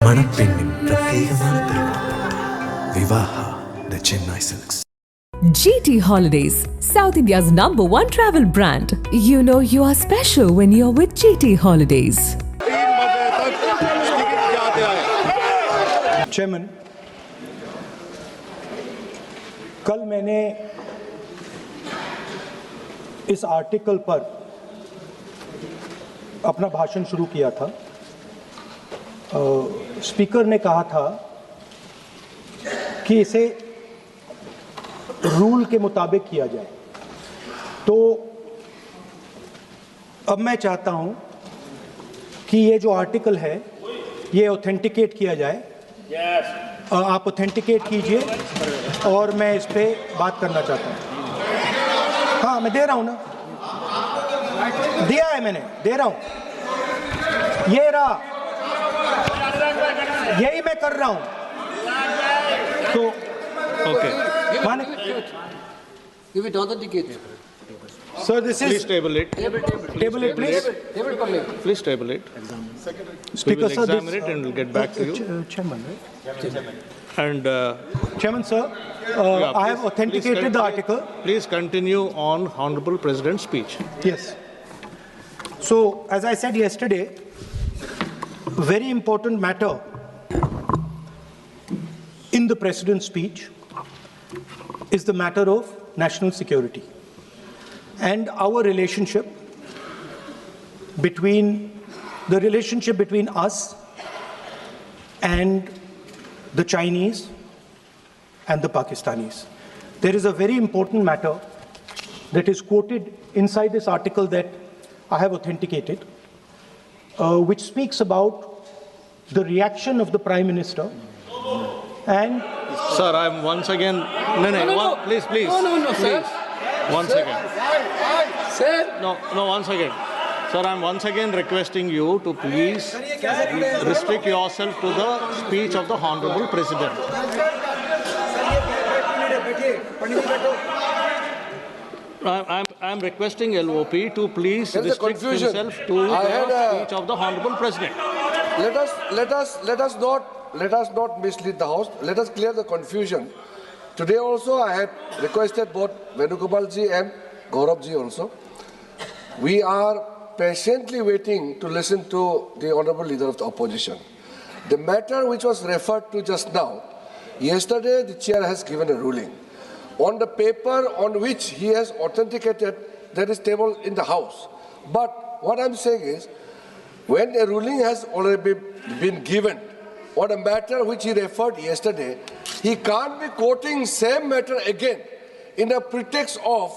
മണപ്പെണ്ണിൻ പ്രത്യേകമായ തിരുവോണപ്പട്ട് വിവാഹ the Chennai silks. GT Holidays, South India's #1 travel brand. You know you are special when you're with GT Holidays. Chairman, कल मैंने इस article पर अपना भाषण शुरू किया था। स्पीकर ने कहा था कि इसे रूल के मुताबिक किया जाए, तो अब मैं चाहता हूं कि ये जो आर्टिकल है ये ऑथेंटिकेट किया जाए। आप ऑथेंटिकेट कीजिए और मैं इस पे बात करना चाहता हूं। हाँ, मैं दे रहा हूं ना, दिया है मैंने, दे रहा हूं, ये रहा, यही मैं कर रहा हूं। तो Okay. माने Give it authenticate. Sir, this Please is table it. Table it please. Table पर ले. Please table it. We speaker will sir, examine it and we'll get back to you. Chairman, And Chairman sir, yeah, I have please authenticated the article. Please continue on Honorable President's speech. Yes. So, as I said yesterday, very important matter in the President's speech is the matter of national security and our relationship between us and the Chinese and the Pakistanis. There is a very important matter that is quoted inside this article that I have authenticated, which speaks about the reaction of the Prime Minister and Sir, I'm once again. No. Please. No, sir. Please. One second. Sir. No, once again. Sir, I'm once again requesting you to please restrict yourself to the speech of the Honorable President. I'm requesting LOP to please There is a restrict confusion. himself to the speech of the Honorable President. Let us not mislead the House. Let us clear the confusion. Today also I had requested both Venugopal ji and Gaurav ji also. We are patiently waiting to listen to the Honorable Leader of the Opposition. The matter which was referred to just now, yesterday the Chair has given a ruling. On the paper on which he has authenticated, that is tabled in the House. But what I'm saying is, when a ruling has already been given on a matter which he referred yesterday, he can't be quoting same matter again in a pretext of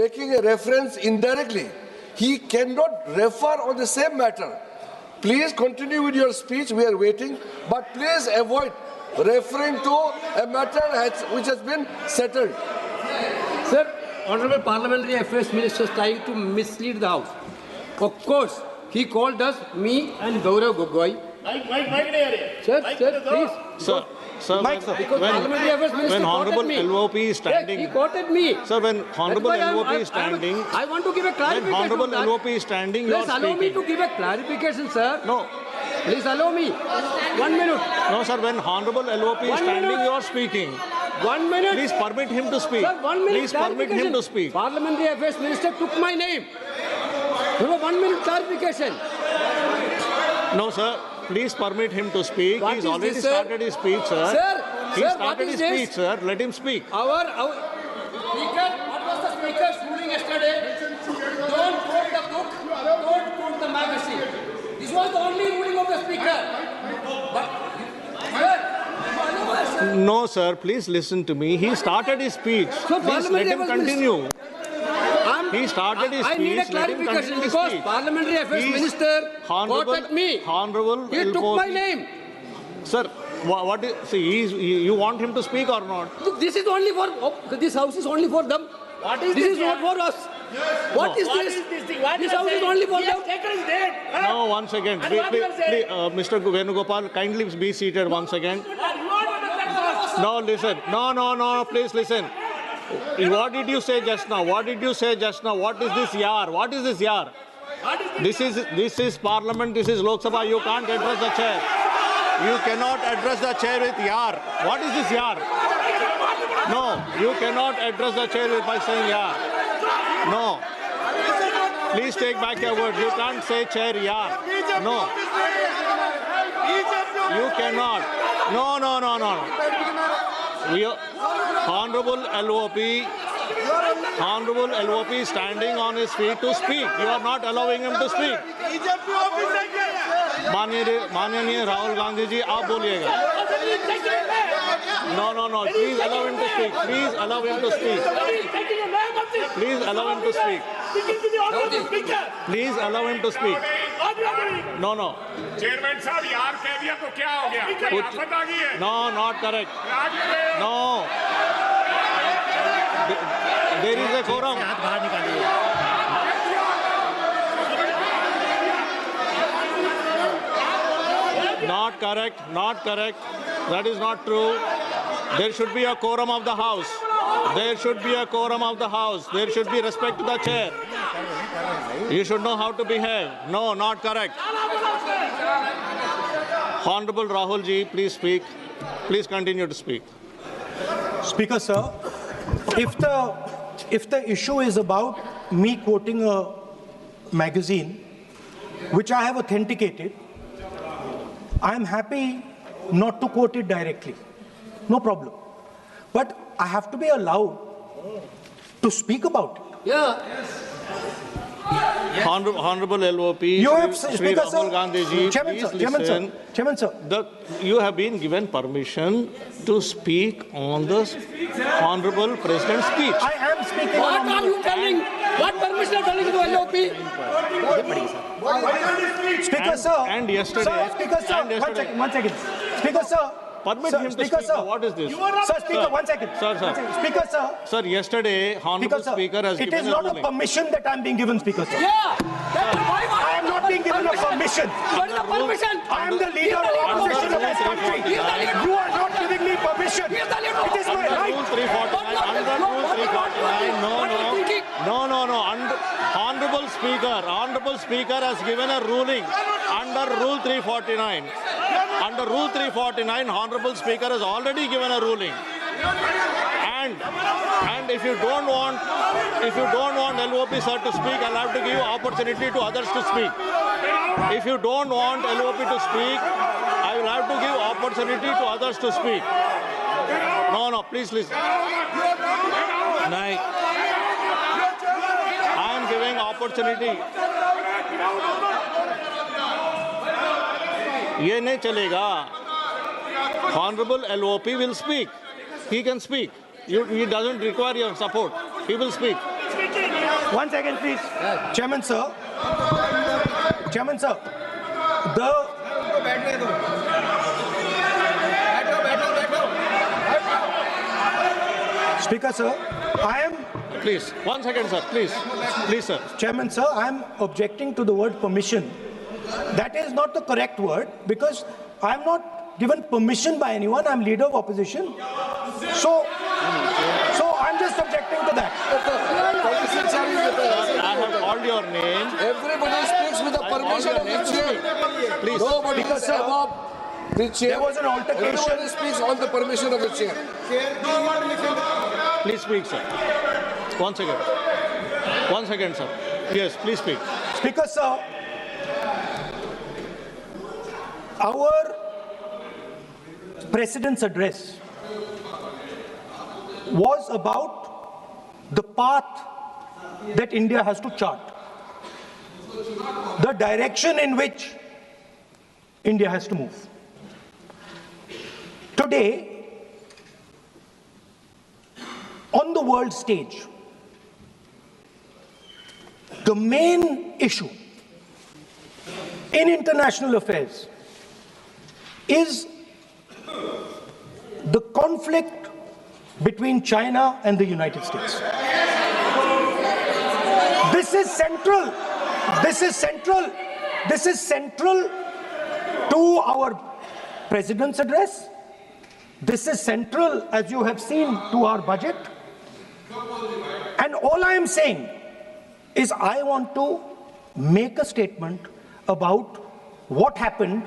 making a reference indirectly. He cannot refer on the same matter. Please continue with your speech, we are waiting, but please avoid referring to a matter which has been settled. Sir, Honorable Parliamentary Affairs Minister is trying to mislead the House. Of course, he called us, me and Gaurav Gogoi. Sir, please. Sir, Because Parliamentary Affairs Minister when quoted Honorable me. LOP is standing. Yes, he quoted me. Sir, when Honorable That's why LOP is standing. I want to give a When clarification. Honorable on that. LOP is standing, you are Please allow me speaking. to give a clarification, sir. No. Please allow me. 1 minute. No, sir, when Honorable LOP is 1 standing, minute. you are speaking. 1 minute. Please permit him to speak. Sir, 1 minute. Please permit him to speak. Parliamentary Affairs Minister took my name. There was 1 minute clarification. No, sir. Please permit him to speak. What He's is already this, sir? started his speech, sir. He Sir, what started is his this? speech, sir. Let him speak. Our Speaker, what was the Speaker's ruling yesterday? Don't quote the book, don't quote the magazine. This was the only ruling of the Speaker. But, sir, No, sir. Please listen to me. He started his speech. So Please let Parliamentary him Affairs continue. He started his I need a speech. Let him clarification continue his because speech. Parliamentary Affairs He's Minister Honorable- quoted me. Honorable He took LOP. my name. Sir, what is, see, you want him to speak or not? Look, this is only for, this house is only for them. What is This this is not here? for us. What is What this? is this thing? What This you are house is saying? only for He them. has taken his date. Huh? No, once again. And what you are saying? Mr. Venugopal, kindly be seated once again. You are the No, listen. No, please listen. What did you say just now? What did you say just now? What is this yar? What is this yar? What is this? This is Parliament. This is Lok Sabha. You can't address the chair. You cannot address the chair with yar. What is this yar? No, you cannot address the chair by saying yar. No. Please take back your words. You can't say chair yar. No. You cannot. No. We are, Honorable LOP is standing on his feet to speak. You are not allowing him to speak. माननीय राहुल गांधी जी आप बोलिएगा. No. Please allow him to speak. Please allow him to speak. Please allow him to speak. Please allow him to speak. No. Chairman साहब यार कह दिया तो क्या हो गया? क्या आफत आ गई है? No, not correct. No. There is a quorum. Not correct. That is not true. There should be a quorum of the house. There should be respect to the chair. You should know how to behave. No, not correct. Honorable Rahul ji, please speak. Please continue to speak. Speaker, sir, if the issue is about me quoting a magazine, which I have authenticated, I am happy not to quote it directly. No problem. But I have to be allowed to speak about it. Yeah. Honorable LOP, You have, Shri Speaker, Rahul sir. Gandhi ji, Chairman, please sir. listen. Chairman, sir. You have been given permission to speak on the Honorable President's speech. I am speaking What on are you telling? What permission are telling to LOP? Speaker, sir. and yesterday- Sir, Speaker, sir. and yesterday- One second. Speaker, sir. Permit Sir, him to Speaker, speak. sir. What is this? Sir, Speaker, Sir. 1 second. Sir. 1 second. Speaker, sir. Sir, yesterday, Honorable Speaker has It given is a not a ruling. permission that I am being given, Speaker, sir. Yeah. That's why I am not being given a permission. What is the permission? I am the leader of opposition of this country. He is the leader. You are not giving me permission. He is the leader. It is my Under right. Rule 349, under Rule 349, What are you thinking? no. Honorable Speaker has given a ruling under Rule 349. Under Rule 349, Honorable Speaker has already given a ruling. And if you don't want LOP sir to speak, I'll have to give opportunity to others to speak. If you don't want LOP to speak, I will have to give opportunity to others to speak. No, please listen. I am giving opportunity. ये नहीं चलेगा. Honorable LOP will speak. He can speak. He doesn't require your support. He will speak. 1 second, please. Chairman, sir. Speaker, sir, I am... Please, 1 second, sir. Please, sir. Chairman, sir, I am objecting to the word permission. That is not the correct word because I am not given permission by anyone. I am leader of opposition. So I am just objecting to that. I have called your name. Everybody speaks with the permission of the chair. Please. Nobody Because, is sir, above the chair. there was an altercation. Everybody speaks on the permission of the chair. Please speak, sir. 1 second. 1 second, sir. Yes, please speak. Speaker, sir, our President's address was about the path that India has to chart, the direction in which India has to move. Today, on the world stage, the main issue in international affairs is the conflict between China and the United States. This is central. This is central. This is central to our President's address. This is central, as you have seen, to our budget. And all I am saying is I want to make a statement about what happened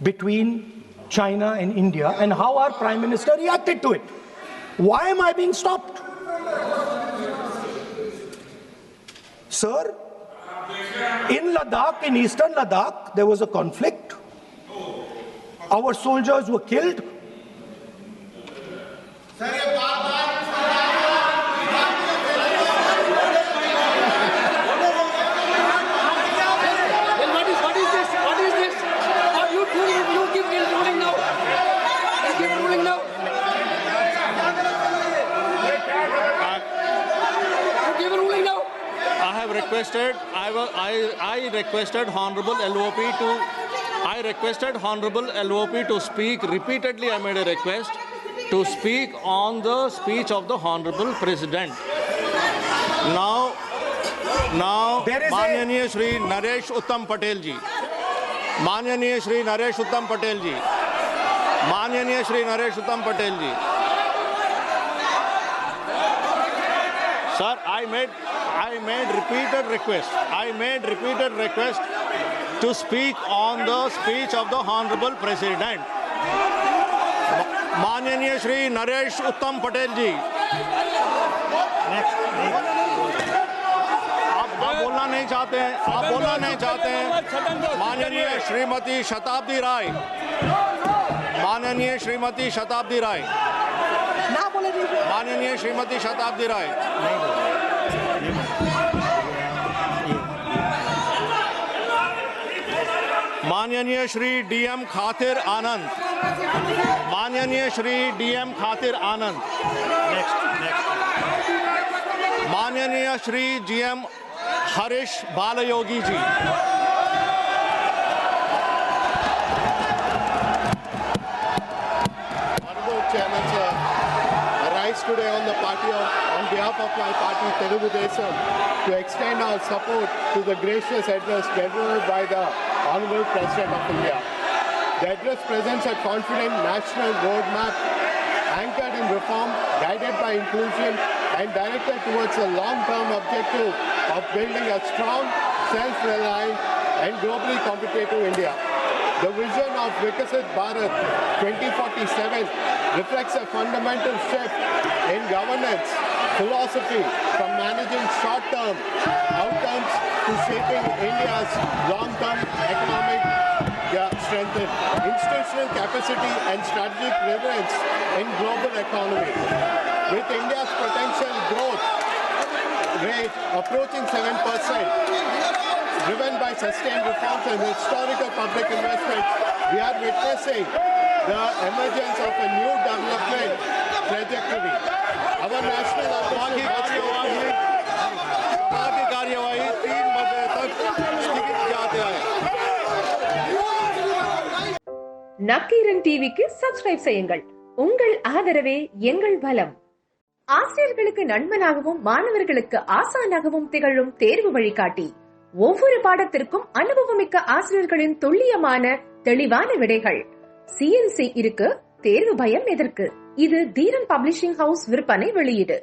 between China and India and how our Prime Minister reacted to it. Why am I being stopped? Sir, in Ladakh, in eastern Ladakh, there was a conflict. Our soldiers were killed. I requested Honorable LOP to speak repeatedly. I made a request to speak on the speech of the Honorable President. Now, Manyaniya Shri Naresh Uttam Patel ji. Manyaniya Shri Naresh Uttam Patel ji. Manyaniya Shri Naresh Uttam Patel ji. Sir, I made repeated request to speak on the speech of the Honorable President. Manyaniya Shri Naresh Uttam Patel ji. आप बोलना नहीं चाहते हैं, माननीय श्रीमती शताब्दी राय, माननीय श्रीमती शताब्दी राय, माननीय श्रीमती शताब्दी राय, माननीय श्री DM खातिर आनंद, माननीय श्री DM खातिर आनंद, माननीय Shri GM Harish Balayogi ji, Honorable Chairman, sir, I rise today on behalf of my party Telugu Desam to extend our support to the gracious address delivered by the Honorable President of India. The address presents a confident national roadmap anchored in reform, guided by inclusion, and directed towards a long-term objective of building a strong, self-reliant, and globally competitive India. The vision of Vikasit Bharat 2047 reflects a fundamental shift in governance philosophy from managing short-term outcomes to shaping India's long-term economic strength, institutional capacity, and strategic relevance in global economy. With India's potential growth rate approaching 7%, driven by sustained reforms and historical public investment, we are witnessing the emergence of a new development trajectory. Our national कार्यवाही 3 बजे तक स्थगित जाते हैं. நக்கீரன் டிவிக்கு subscribe செய்யுங்கள். உங்கள் ஆதரவே எங்கள் பலம். ஆசிரியர்களுக்கு நண்பனாகவும் மாணவர்களுக்கு ஆசானாகவும் திகழும் தேர்வு வழிகாட்டி. ஒவ்வொரு பாடத்திற்கும் அனுபவமிக்க ஆசிரியர்களின் துல்லியமான தெளிவான விடைகள். CNC இருக்கு, தேர்வு பயம் எதற்கு? இது தீரன் பப்ளிஷிங் ஹவுஸ் விற்பனை வெளியீடு.